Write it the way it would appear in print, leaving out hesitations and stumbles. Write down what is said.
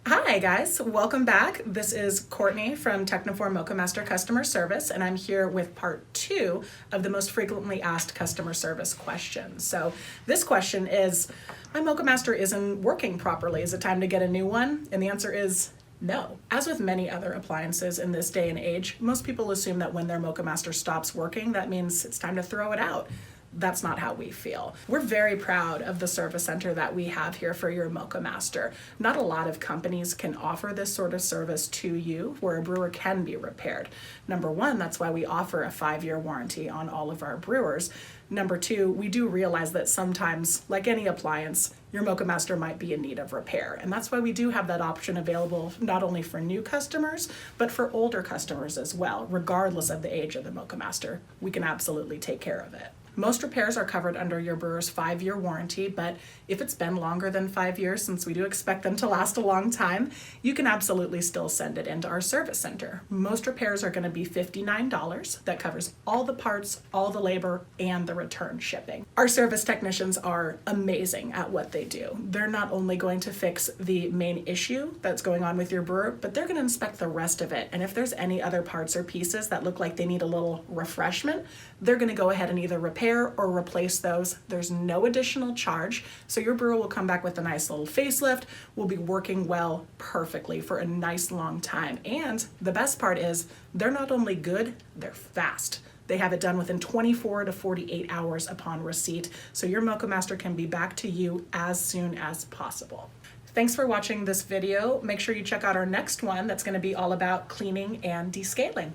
Hi guys, welcome back. This is Courtney from Techniform Moccamaster Customer Service, and I'm here with part 2 of the most frequently asked customer service questions. So this question is, my Moccamaster isn't working properly. Is it time to get a new one? And the answer is no. As with many other appliances in this day and age, most people assume that when their Moccamaster stops working, that means it's time to throw it out. That's not how we feel. We're very proud of the service center that we have here for your Moccamaster. Not a lot of companies can offer this sort of service to you where a brewer can be repaired. Number one, that's why we offer a 5-year warranty on all of our brewers. Number two, we do realize that sometimes, like any appliance, your Moccamaster might be in need of repair. And that's why we do have that option available not only for new customers, but for older customers as well. Regardless of the age of the Moccamaster, we can absolutely take care of it. Most repairs are covered under your brewer's 5-year warranty, but if it's been longer than 5 years, since we do expect them to last a long time, you can absolutely still send it into our service center. Most repairs are going to be $59. That covers all the parts, all the labor, and the return shipping. Our service technicians are amazing at what they do. They're not only going to fix the main issue that's going on with your brewer, but they're going to inspect the rest of it. And if there's any other parts or pieces that look like they need a little refreshment, they're going to go ahead and either repair or replace those. There's no additional charge, so your brewer will come back with a nice little facelift, will be working well perfectly for a nice long time. And the best part is they're not only good, they're fast. They have it done within 24 to 48 hours upon receipt, so your Moccamaster can be back to you as soon as possible. Thanks for watching this video. Make sure you check out our next one that's going to be all about cleaning and descaling.